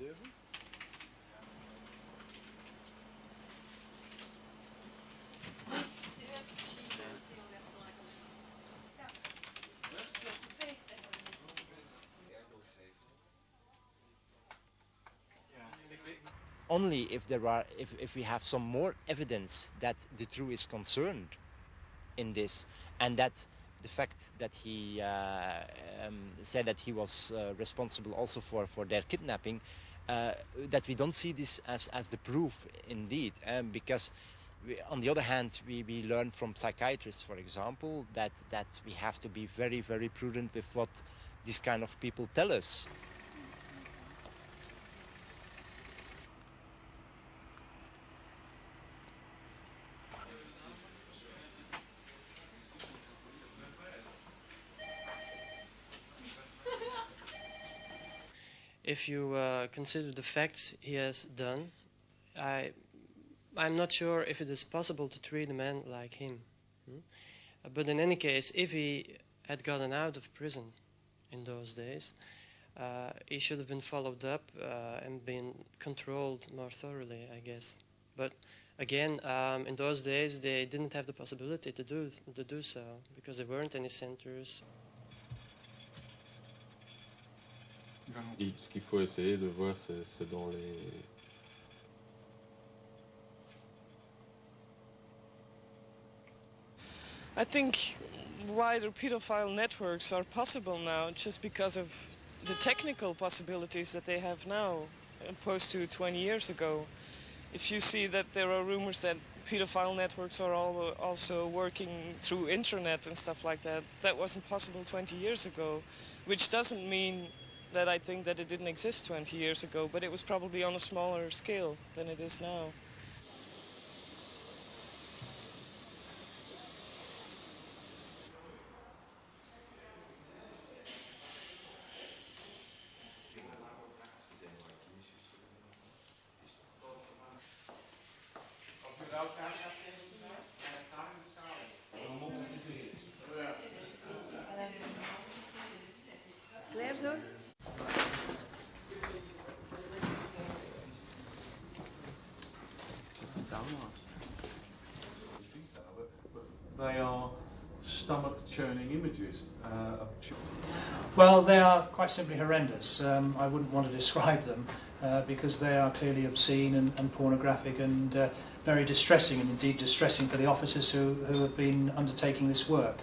durven? Only if we have some more evidence that the truth is concerned in this, and that the fact that he said that he was responsible also for their kidnapping, that we don't see this as the proof indeed, because on the other hand we learn from psychiatrists, for example, that we have to be very, very prudent with what these kind of people tell us. If you consider the facts he has done, I'm not sure if it is possible to treat a man like him. But in any case, if he had gotten out of prison in those days, he should have been followed up and been controlled more thoroughly, I guess. But again, in those days, they didn't have the possibility to do so, because there weren't any centers. Ce qu'il faut essayer de voir, c'est dans les... I think wider pedophile networks are possible now just because of the technical possibilities that they have now, opposed to 20 years ago. If you see that there are rumors that pedophile networks are also working through internet and stuff like that, that wasn't possible 20 years ago, which doesn't mean that I think that it didn't exist 20 years ago, but it was probably on a smaller scale than it is now. They are stomach-churning images. Well, they are quite simply horrendous. I wouldn't want to describe them because they are clearly obscene and pornographic and very distressing, and indeed distressing for the officers who have been undertaking this work.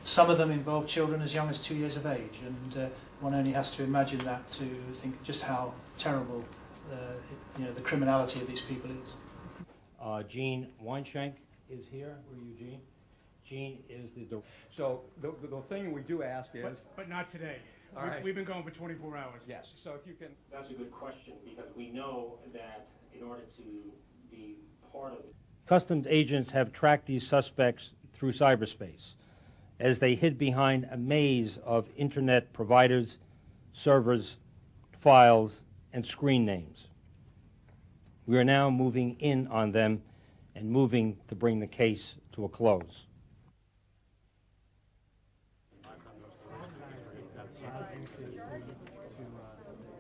Some of them involve children as young as 2 years of age, and one only has to imagine that to think just how terrible the criminality of these people is. Gene Weinschenk is here. Where are you, Gene? Gene is the... So the thing we do ask is... But not today. All right. We've been going for 24 hours. Yes. So if you can... That's a good question, because we know that in order to be part of it... Customs agents have tracked these suspects through cyberspace as they hid behind a maze of internet providers, servers, files, and screen names. We are now moving in on them and moving to bring the case to a close.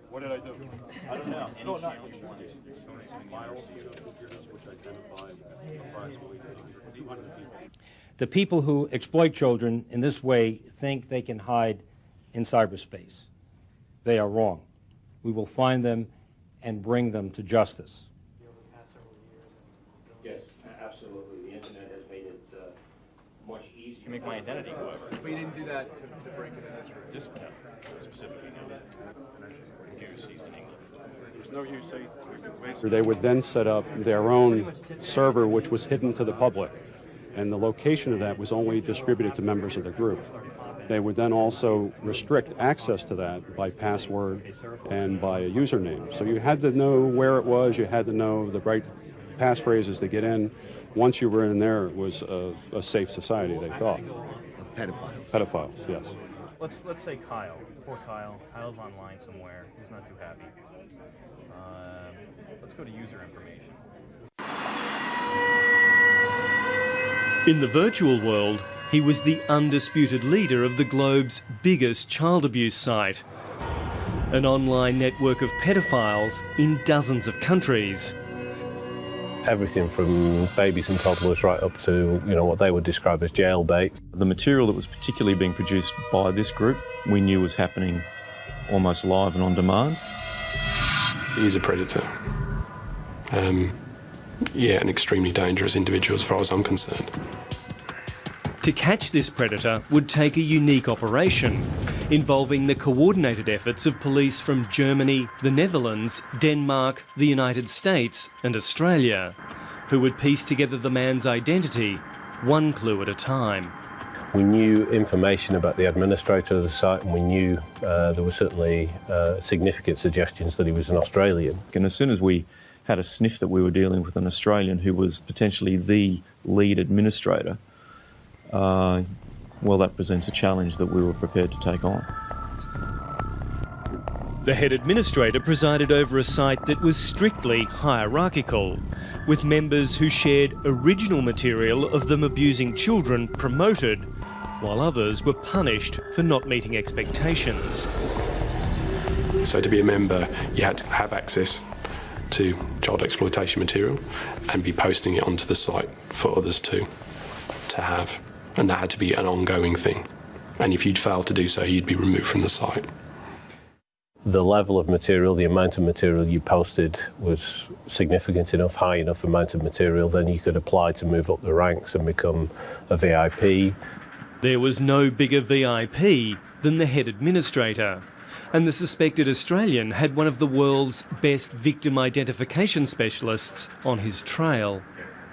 What did I do? I don't know. No, nothing. The people who exploit children in this way think they can hide in cyberspace. They are wrong. We will find them and bring them to justice. Yes, absolutely. The internet has made it much easier. To make my identity, however. But you didn't do that to break it in this room? Just specifically, no. Use in English. There's no use. They would then set up their own server, which was hidden to the public, and the location of that was only distributed to members of the group. They would then also restrict access to that by password and by a username. So you had to know where it was, you had to know the right passphrases to get in. Once you were in there, it was a safe society, they thought. Pedophiles. Pedophiles, yes. Let's say Kyle. Poor Kyle. Kyle's online somewhere. He's not too happy. Let's go to user information. In the virtual world, he was the undisputed leader of the globe's biggest child abuse site. an online network of pedophiles in dozens of countries. Everything from babies and toddlers right up to, what they would describe as jailbait. The material that was particularly being produced by this group we knew was happening almost live and on demand. He is a predator. An extremely dangerous individual as far as I'm concerned. To catch this predator would take a unique operation, involving the coordinated efforts of police from Germany, the Netherlands, Denmark, the United States and Australia, who would piece together the man's identity, one clue at a time. We knew information about the administrator of the site, and we knew there were certainly significant suggestions that he was an Australian. And as soon as we had a sniff that we were dealing with an Australian who was potentially the lead administrator, that presents a challenge that we were prepared to take on. The head administrator presided over a site that was strictly hierarchical, with members who shared original material of them abusing children promoted, while others were punished for not meeting expectations. So to be a member, you had to have access to child exploitation material and be posting it onto the site for others to have. And that had to be an ongoing thing. And if you'd failed to do so, you'd be removed from the site. The level of material, the amount of material you posted was significant enough, high enough amount of material, then you could apply to move up the ranks and become a VIP. There was no bigger VIP than the head administrator. And the suspected Australian had one of the world's best victim identification specialists on his trail.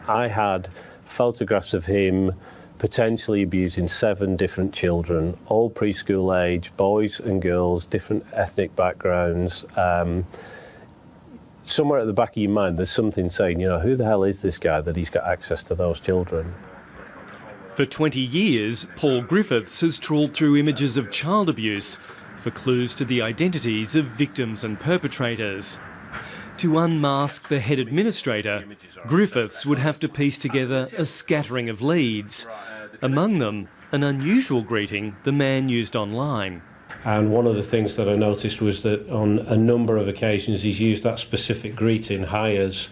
I had photographs of him potentially abusing 7 different children, all preschool age, boys and girls, different ethnic backgrounds. Somewhere at the back of your mind there's something saying, who the hell is this guy that he's got access to those children? For 20 years, Paul Griffiths has trawled through images of child abuse for clues to the identities of victims and perpetrators. To unmask the head administrator, Griffiths would have to piece together a scattering of leads. Among them, an unusual greeting the man used online. And one of the things that I noticed was that on a number of occasions he's used that specific greeting, Hias,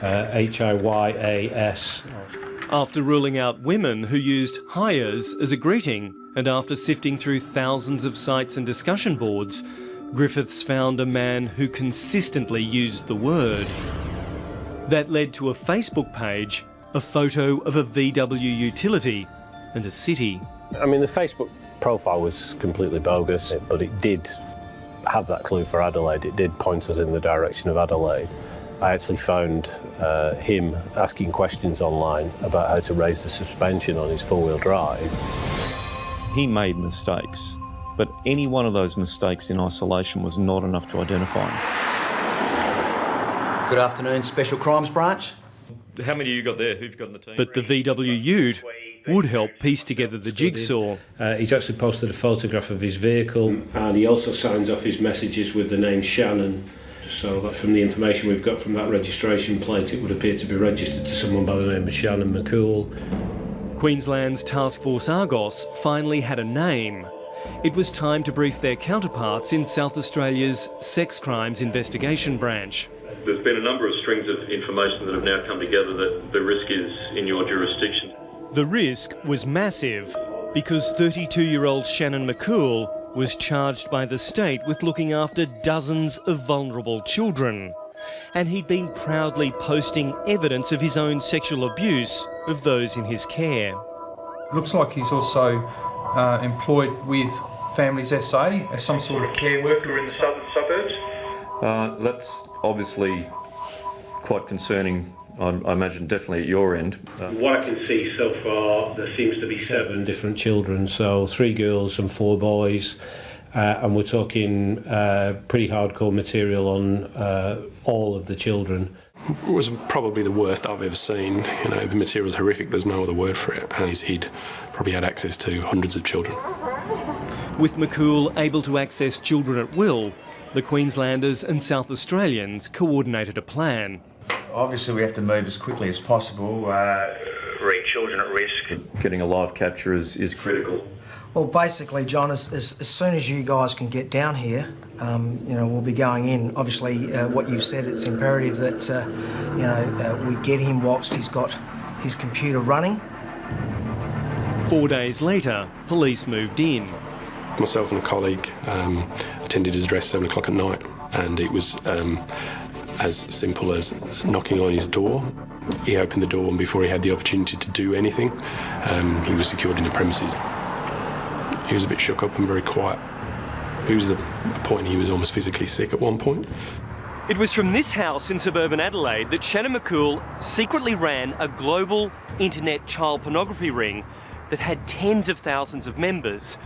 H-I-Y-A-S. After ruling out women who used Hias as a greeting, and after sifting through thousands of sites and discussion boards, Griffiths found a man who consistently used the word. That led to a Facebook page, a photo of a VW utility and a city. I mean, the Facebook profile was completely bogus, but it did have that clue for Adelaide. It did point us in the direction of Adelaide. I actually found him asking questions online about how to raise the suspension on his four-wheel drive. He made mistakes, but any one of those mistakes in isolation was not enough to identify him. Good afternoon, Special Crimes Branch. How many you got there? Who've got in the team? But the VW ute would help piece together the jigsaw. He's actually posted a photograph of his vehicle, and he also signs off his messages with the name Shannon. So that from the information we've got from that registration plate, it would appear to be registered to someone by the name of Shannon McCool. Queensland's Task Force Argos finally had a name. It was time to brief their counterparts in South Australia's Sex Crimes Investigation Branch. There's been a number of strings of information that have now come together that the risk is in your jurisdiction. The risk was massive because 32-year-old Shannon McCool was charged by the state with looking after dozens of vulnerable children. And he'd been proudly posting evidence of his own sexual abuse of those in his care. Looks like he's also employed with Families SA as some sort of care worker in the southern suburbs. That's obviously quite concerning, I imagine, definitely at your end. What I can see so far, there seems to be 7 different children, so 3 girls and 4 boys, and we're talking pretty hardcore material on all of the children. It was probably the worst I've ever seen. You know, the material's horrific, there's no other word for it, and he'd probably had access to hundreds of children. With McCool able to access children at will, the Queenslanders and South Australians coordinated a plan. Obviously we have to move as quickly as possible. Reach children at risk. Getting a live capture is critical. Well, basically, John, as soon as you guys can get down here, we'll be going in. Obviously, what you've said, it's imperative that, we get him whilst he's got his computer running. 4 days later, police moved in. Myself and a colleague attended his address 7 o'clock at night, and it was as simple as knocking on his door. He opened the door, and before he had the opportunity to do anything, he was secured in the premises. He was a bit shook up and very quiet. He was at a point he was almost physically sick at one point. It was from this house in suburban Adelaide that Shannon McCool secretly ran a global internet child pornography ring that had tens of thousands of members.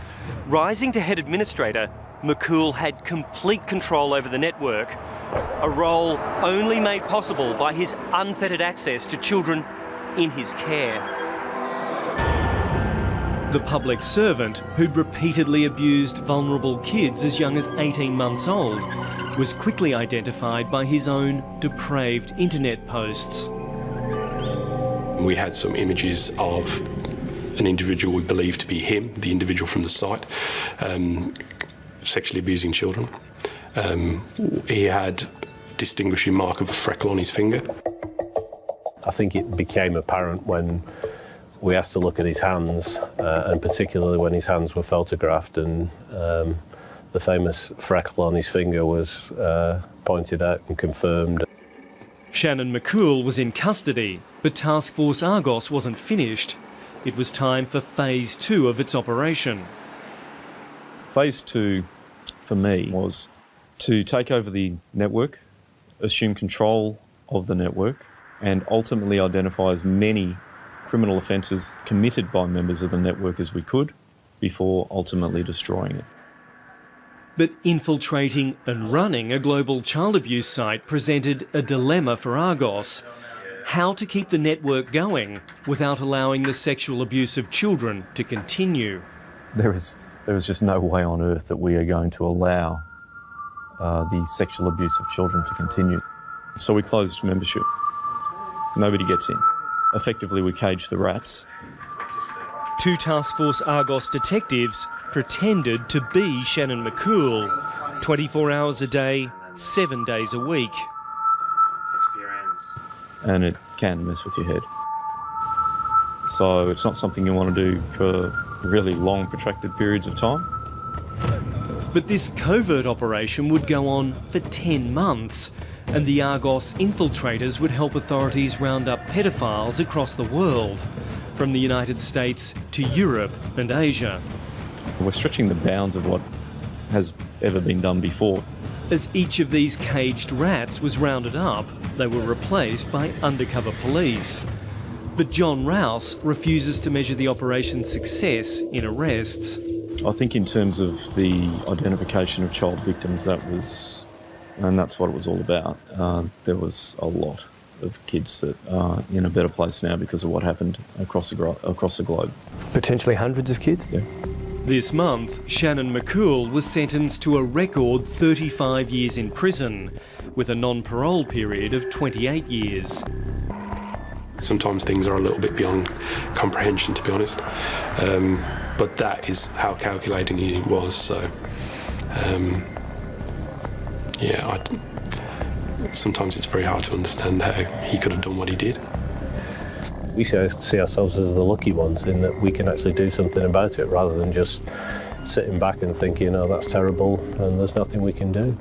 Rising to head administrator, McCool had complete control over the network, a role only made possible by his unfettered access to children in his care. The public servant, who'd repeatedly abused vulnerable kids as young as 18 months old, was quickly identified by his own depraved internet posts. We had some images of an individual we believed to be him, the individual from the site, sexually abusing children. He had a distinguishing mark of a freckle on his finger. I think it became apparent when we asked to look at his hands, and particularly when his hands were photographed, and the famous freckle on his finger was pointed out and confirmed. Shannon McCool was in custody, but Task Force Argos wasn't finished. It was time for Phase 2 of its operation. Phase 2, for me, was to take over the network, assume control of the network, and ultimately identify as many criminal offences committed by members of the network as we could before ultimately destroying it. But infiltrating and running a global child abuse site presented a dilemma for Argos: how to keep the network going without allowing the sexual abuse of children to continue. There is just no way on earth that we are going to allow the sexual abuse of children to continue. So we closed membership. Nobody gets in. Effectively, we caged the rats. 2 Task Force Argos detectives pretended to be Shannon McCool, 24 hours a day, 7 days a week. And it can mess with your head. So it's not something you want to do for really long, protracted periods of time. But this covert operation would go on for 10 months, and the Argos infiltrators would help authorities round up pedophiles across the world, from the United States to Europe and Asia. We're stretching the bounds of what has ever been done before. As each of these caged rats was rounded up, they were replaced by undercover police. But John Rouse refuses to measure the operation's success in arrests. I think in terms of the identification of child victims, and that's what it was all about. There was a lot of kids that are in a better place now because of what happened across the globe. Potentially hundreds of kids? Yeah. This month, Shannon McCool was sentenced to a record 35 years in prison, with a non-parole period of 28 years. Sometimes things are a little bit beyond comprehension, to be honest. But that is how calculating he was, so... sometimes it's very hard to understand how he could have done what he did. We see ourselves as the lucky ones in that we can actually do something about it rather than just sitting back and thinking, oh, that's terrible and there's nothing we can do.